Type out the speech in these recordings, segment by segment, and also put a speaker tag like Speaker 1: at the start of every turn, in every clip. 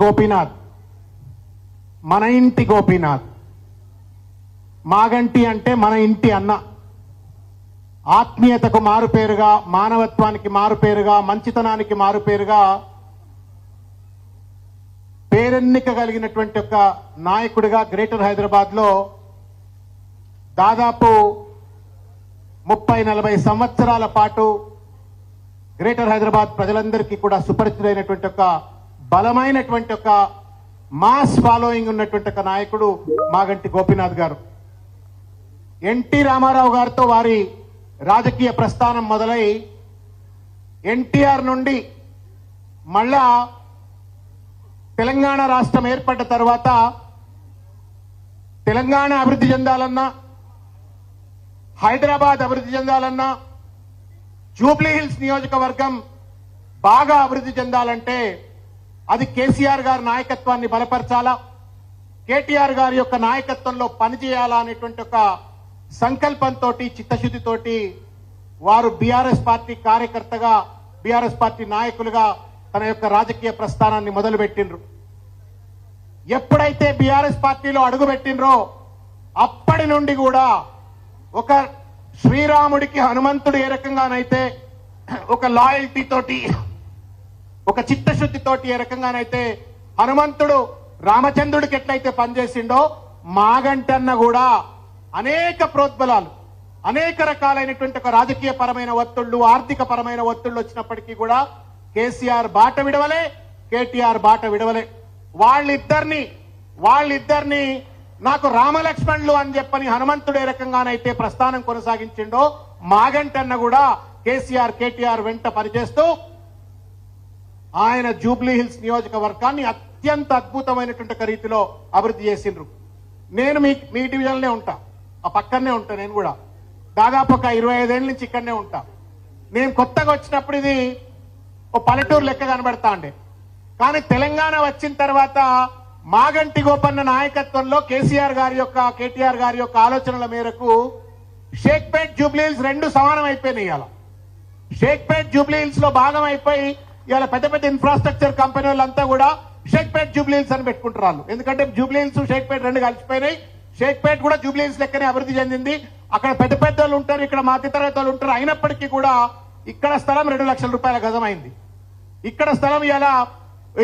Speaker 1: గోపీనాథ్ మన ఇంటి గోపీనాథ్. మాగంటి అంటే మన ఇంటి అన్న. ఆత్మీయతకు మారుపేరుగా, మానవత్వానికి మారుపేరుగా, మంచితనానికి మారుపేరుగా పేరెన్నిక కలిగినటువంటి ఒక నాయకుడిగా గ్రేటర్ హైదరాబాద్ లో దాదాపు 30-40 సంవత్సరాల పాటు గ్రేటర్ హైదరాబాద్ ప్రజలందరికీ కూడా సుపరిచితుడైనటువంటి ఒక బలమైనటువంటి ఒక మాస్ ఫాలోయింగ్ ఉన్నటువంటి ఒక నాయకుడు మాగంటి గోపీనాథ్ గారు. ఎన్టీ రామారావు గారితో వారి రాజకీయ ప్రస్థానం మొదలై ఎన్టీఆర్ నుండి మళ్ళా తెలంగాణ రాష్ట్రం ఏర్పడ్డ తర్వాత తెలంగాణ అభివృద్ధి చెందాలన్నా, హైదరాబాద్ అభివృద్ధి చెందాలన్నా, జూబ్లీ హిల్స్ నియోజకవర్గం బాగా అభివృద్ధి చెందాలంటే అది కేసీఆర్ గారి నాయకత్వాన్ని బలపరచాలా, కేటీఆర్ గారి యొక్క నాయకత్వంలో పనిచేయాలా అనేటువంటి ఒక సంకల్పంతో, చిత్తశుద్ధితోటి వారు బీఆర్ఎస్ పార్టీ కార్యకర్తగా, బీఆర్ఎస్ పార్టీ నాయకులుగా తన యొక్క రాజకీయ ప్రస్థానాన్ని మొదలుపెట్టిండ్రు. ఎప్పుడైతే బీఆర్ఎస్ పార్టీలో అడుగుపెట్టినరో అప్పటి నుండి కూడా ఒక శ్రీరాముడికి హనుమంతుడు ఏ రకంగానైతే ఒక లాయల్టీ తోటి, ఒక చిత్తశుద్ధితోటి ఏ రకంగానైతే హనుమంతుడు రామచంద్రుడికి ఎట్లయితే పనిచేసిండో, మాగంటన్న కూడా అనేక ప్రోద్బలాలు, అనేక రకాలైనటువంటి ఒక రాజకీయ పరమైన ఒత్తిళ్లు, ఆర్థిక పరమైన ఒత్తిళ్లు వచ్చినప్పటికీ కూడా కేసీఆర్ బాట విడవలే, కేటీఆర్ బాట విడవలే. వాళ్ళిద్దరిని నాకు రామలక్ష్మణులు అని చెప్పని హనుమంతుడు ఏ రకంగానైతే ప్రస్థానం కొనసాగించిండో, మాగంటన్న కూడా కేసీఆర్, కేటీఆర్ వెంట పనిచేస్తూ ఆయన జూబ్లీ హిల్స్ నియోజకవర్గాన్ని అత్యంత అద్భుతమైనటువంటి రీతిలో అభివృద్ధి చేసిండ్రు. నేను మీ డివిజన్లే ఉంటా, ఆ పక్కనే ఉంటా. నేను కూడా దాదాపు ఒక 25 ఏళ్ల నుంచి ఇక్కడనే ఉంటా. నేను కొత్తగా వచ్చినప్పుడు ఇది ఓ పల్లెటూరు లెక్క కనబడతా ఉండే. కానీ తెలంగాణ వచ్చిన తర్వాత మాగంటి గోపన్న నాయకత్వంలో కేసీఆర్ గారి యొక్క, కేటీఆర్ గారి యొక్క ఆలోచనల మేరకు షేక్పేట్ జూబ్లీ హిల్స్ రెండు సమానం అయిపోయినాయి. ఇవాళ షేక్పేట్ జూబ్లీ హిల్స్ లో భాగం అయిపోయి ఇవాళ పెద్ద పెద్ద ఇన్ఫ్రాస్ట్రక్చర్ కంపెనీ వాళ్ళంతా కూడా షేక్పేట్ జూబ్లీ హిల్స్ అని పెట్టుకుంటున్నారు. ఎందుకంటే జూబ్లీ హిల్స్, షేక్పేట్ రెండు కలిసిపోయినాయి. షేక్పేట్ కూడా జూబ్లీ హిల్స్ లెక్కనే అభివృద్ధి చెందింది. అక్కడ పెద్ద పెద్ద వాళ్ళు ఉంటారు, ఇక్కడ మధ్యతరగతి వాళ్ళు ఉంటారు. అయినప్పటికీ కూడా ఇక్కడ స్థలం 2 లక్షల రూపాయల గజం అయింది. ఇక్కడ స్థలం ఇలా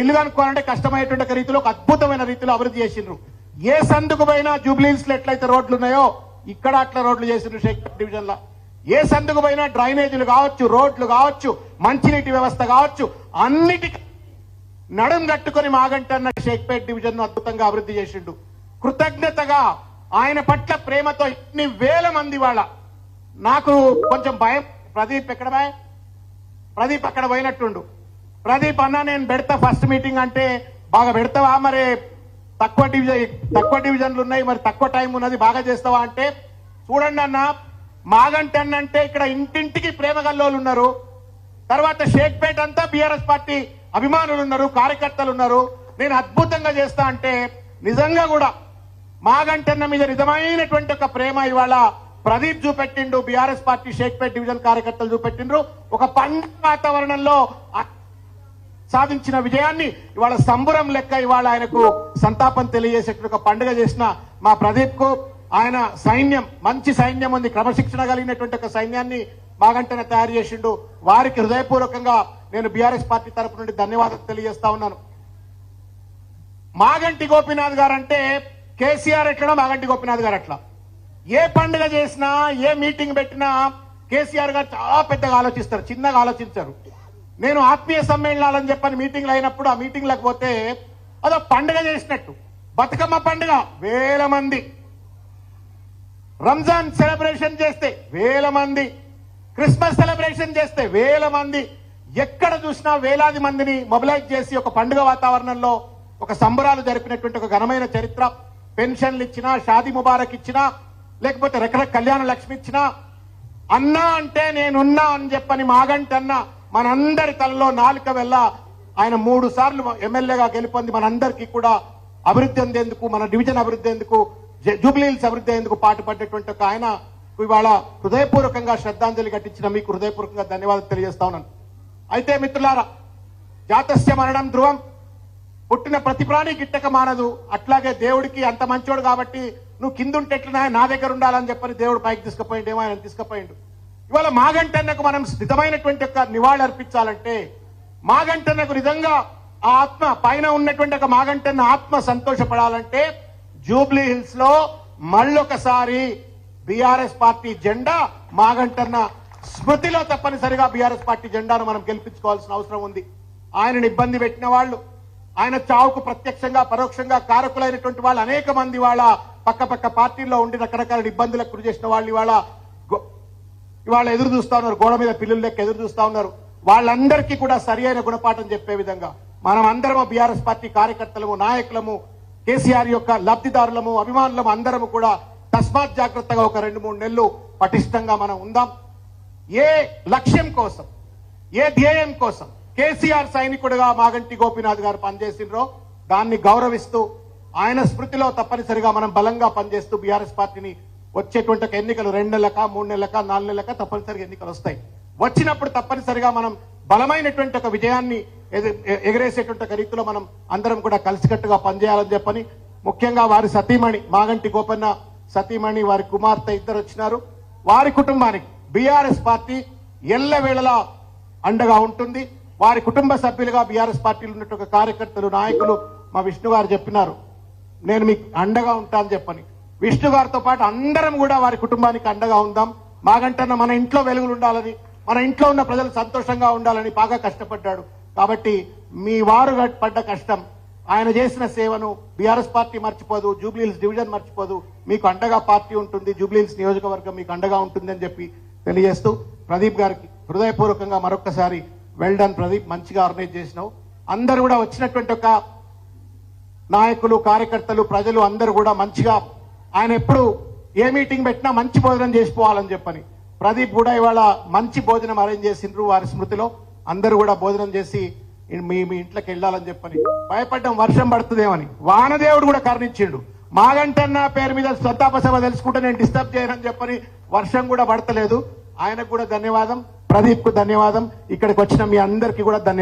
Speaker 1: ఇల్లు కనుక్కోవాలంటే కష్టమయ్యేటువంటి రీతిలో ఒక అద్భుతమైన రీతిలో అభివృద్ధి చేసిండ్రు. ఏ సందుకు పోయినా జూబ్లీ హిల్స్ లో ఎట్లయితే రోడ్లు ఉన్నాయో ఇక్కడ అట్లా రోడ్లు చేసిండ్రు. షేక్పేట్ డివిజన్ లో ఏ సందుకు పోయినా డ్రైనేజీలు కావచ్చు, రోడ్లు కావచ్చు, మంచినీటి వ్యవస్థ కావచ్చు, అన్నిటికీ నడుం కట్టుకుని మాగంటన్న షేక్పేట్ డివిజన్ ను అద్భుతంగా అభివృద్ధి చేసిండు. కృతజ్ఞతగా ఆయన పట్ల ప్రేమతో ఇన్ని వేల మంది వాళ్ళ, నాకు కొంచెం భయం, ప్రదీప్ అక్కడ పోయినట్టుండు. ప్రదీప్ అన్న నేను పెడతా ఫస్ట్ మీటింగ్ అంటే, బాగా పెడతావా, మరి తక్కువ డివిజన్లు ఉన్నాయి, మరి తక్కువ టైం ఉన్నది, బాగా చేస్తావా అంటే, చూడండి అన్న, మాగంటి అన్న అంటే ఇక్కడ ఇంటింటికి ప్రేమ గల్లోలు ఉన్నారు. తర్వాత షేక్పేట్ అంతా బీఆర్ఎస్ పార్టీ అభిమానులు ఉన్నారు, కార్యకర్తలు ఉన్నారు. నేను అద్భుతంగా చేస్తా అంటే నిజంగా కూడా మాగంటన్న మీద నిజమైనటువంటి ఒక ప్రేమ ఇవాళ ప్రదీప్ చూపెట్టిండు, బీఆర్ఎస్ పార్టీ షేక్పేట్ డివిజన్ కార్యకర్తలు చూపెట్టిండ్రు. ఒక పండుగ వాతావరణంలో సాధించిన విజయాన్ని ఇవాళ సంబురం లెక్క ఇవాళ ఆయనకు సంతాపం తెలియజేసేటువంటి ఒక పండుగ చేసిన మా ప్రదీప్ కు, ఆయన సైన్యం, మంచి సైన్యం ఉంది, క్రమశిక్షణ కలిగినటువంటి ఒక సైన్యాన్ని మాగంటన తయారు చేసిండు. వారికి హృదయపూర్వకంగా నేను బీఆర్ఎస్ పార్టీ తరపు నుండి ధన్యవాదాలు తెలియజేస్తా ఉన్నాను. మాగంటి గోపీనాథ్ గారు అంటే కేసీఆర్ ఎట్లా, మాగంటి గోపీనాథ్ గారు అట్లా. ఏ పండుగ చేసినా, ఏ మీటింగ్ పెట్టినా కేసీఆర్ గారు చాలా పెద్దగా ఆలోచిస్తారు, చిన్నగా ఆలోచించారు. నేను ఆత్మీయ సమ్మేళనాలని చెప్పని మీటింగ్లు అయినప్పుడు ఆ మీటింగ్లకు పోతే అదో పండుగ చేసినట్టు, బతుకమ్మ పండుగ వేల మంది, రంజాన్ సెలబ్రేషన్ చేస్తే వేల మంది, క్రిస్మస్ సెలబ్రేషన్ చేస్తే వేల మంది, ఎక్కడ చూసినా వేలాది మందిని మొబిలైజ్ చేసి ఒక పండుగ వాతావరణంలో ఒక సంబరాలు జరిపినటువంటి ఒక ఘనమైన చరిత్ర. పెన్షన్లు ఇచ్చినా, షాదీ ముబారక్ ఇచ్చినా, లేకపోతే రకరకాల కళ్యాణ లక్ష్మి ఇచ్చినా, అన్నా అంటే నేనున్నా అని చెప్పని మాగంటన్న మనందరి తలలో నాలుక వెళ్ళ ఆయన 3 సార్లు ఎమ్మెల్యేగా గెలుపొంది మనందరికీ కూడా అభివృద్ధి అందేందుకు, మన డివిజన్ అభివృద్ధి ఎందుకు, జూబ్లీ హిల్స్ అభివృద్ధి ఎందుకు పాటుపడ్డటువంటి ఒక ఆయన ఇవాళ హృదయపూర్వకంగా శ్రద్ధాంజలి ఘటించిన మీకు హృదయపూర్వకంగా ధన్యవాదాలు తెలియజేస్తా ఉన్నాను. అయితే మిత్రులారా, జాతస్య మరణం ధ్రువం, పుట్టిన ప్రతి ప్రాణి గిట్టక మానదు. అట్లాగే దేవుడికి అంత మంచోడు కాబట్టి నువ్వు కిందుంటే ఎట్లనా నా దగ్గర ఉండాలని చెప్పని దేవుడు పైకి తీసుకుపోయిండేమో, ఆయన తీసుకుపోయిండు. ఇవాళ మాగంటన్నకు మనం స్థితమైనటువంటి ఒక నివాళి అర్పించాలంటే, మాగంటన్నకు నిజంగా ఆ ఆత్మ పైన ఉన్నటువంటి ఒక మాగంటన్న ఆత్మ సంతోషపడాలంటే జూబ్లీ హిల్స్ లో మళ్ళొకసారి బీఆర్ఎస్ పార్టీ జెండా మాగంటన్న స్మృతిలో తప్పనిసరిగా బీఆర్ఎస్ పార్టీ జెండాను మనం గెలిపించుకోవాల్సిన అవసరం ఉంది. ఆయనను ఇబ్బంది పెట్టిన వాళ్ళు, ఆయన చావుకు ప్రత్యక్షంగా పరోక్షంగా కారకులైనటువంటి వాళ్ళు అనేక మంది వాళ్ళ పక్క పార్టీల్లో ఉండి రకరకాల ఇబ్బందులకు గురి చేసిన వాళ్ళు ఇవాళ ఎదురు చూస్తా ఉన్నారు, గోడ మీద పిల్లులు లెక్క ఎదురు చూస్తా ఉన్నారు. వాళ్ళందరికీ కూడా సరి అయిన గుణపాఠం చెప్పే విధంగా మనం అందరము బీఆర్ఎస్ పార్టీ కార్యకర్తలము, నాయకులము, కేసీఆర్ యొక్క లబ్ధిదారులము, అభిమానులము అందరము కూడా తస్మాత్ జాగ్రత్తగా ఒక 2-3 నెలలు పటిష్టంగా మనం ఉందాం. ఏ లక్ష్యం కోసం, ఏ ధ్యేయం కోసం కేసీఆర్ సైనికుడిగా మాగంటి గోపీనాథ్ గారు పనిచేసినరో దాన్ని గౌరవిస్తూ ఆయన స్మృతిలో తప్పనిసరిగా మనం బలంగా పనిచేస్తూ బీఆర్ఎస్ పార్టీని వచ్చేటువంటి ఎన్నికలు 2 నెలలక 3 నెలలక 4 నెలలక తప్పనిసరిగా ఎన్నికలు వస్తాయి. వచ్చినప్పుడు తప్పనిసరిగా మనం బలమైనటువంటి ఒక విజయాన్ని ఎగరేసేటువంటి రీతిలో మనం అందరం కూడా కలిసికట్టుగా పనిచేయాలని చెప్పని, ముఖ్యంగా వారి సతీమణి మాగంటి గోపన్న సతీమణి వారి కుమార్తె ఇద్దరు వచ్చినారు. వారి కుటుంబానికి బీఆర్ఎస్ పార్టీ ఎల్లవేళలా అండగా ఉంటుంది. వారి కుటుంబ సభ్యులుగా బీఆర్ఎస్ పార్టీలో ఉన్నటువంటి కార్యకర్తలు, నాయకులు మా విష్ణు గారు చెప్పినారు, నేను మీకు అండగా ఉంటానని చెప్పని. విష్ణు గారితో పాటు అందరం కూడా వారి కుటుంబానికి అండగా ఉందాం. మాగంటన్న మన ఇంట్లో వెలుగులు ఉండాలని, మన ఇంట్లో ఉన్న ప్రజలు సంతోషంగా ఉండాలని బాగా కష్టపడ్డాడు. కాబట్టి మీ వారు పడ్డ కష్టం, ఆయన చేసిన సేవను బీఆర్ఎస్ పార్టీ మర్చిపోదు, జూబ్లీహిల్స్ డివిజన్ మర్చిపోదు. మీకు అండగా పార్టీ ఉంటుంది, జూబ్లీహిల్స్ నియోజకవర్గం మీకు అండగా ఉంటుందని చెప్పి తెలియజేస్తూ ప్రదీప్ గారికి హృదయపూర్వకంగా మరొకసారి వెల్ డన్ ప్రదీప్, మంచిగా ఆర్గనైజ్ చేసినావు. అందరూ కూడా వచ్చినటువంటి ఒక నాయకులు, కార్యకర్తలు, ప్రజలు అందరూ కూడా మంచిగా, ఆయన ఎప్పుడు ఏ మీటింగ్ పెట్టినా మంచి భోజనం చేసిపోవాలని చెప్పని ప్రదీప్ కూడా ఇవాళ మంచి భోజనం అరేంజ్ చేసిండ్రు. వారి స్మృతిలో అందరూ కూడా భోజనం చేసి మీ ఇంట్లోకి వెళ్ళాలని చెప్పని. భయపడ్డం వర్షం పడుతుందేమని, వానదేవుడు కూడా కరుణించిండు. మాగంటన్న పేరు మీద సంతాప సభ తెలుసుకుంటే నేను డిస్టర్బ్ చేయనని చెప్పని వర్షం కూడా పడతలేదు. ఆయనకు కూడా ధన్యవాదం, ప్రదీప్ కు ధన్యవాదం, ఇక్కడికి వచ్చిన మీ అందరికీ కూడా ధన్యవాదం.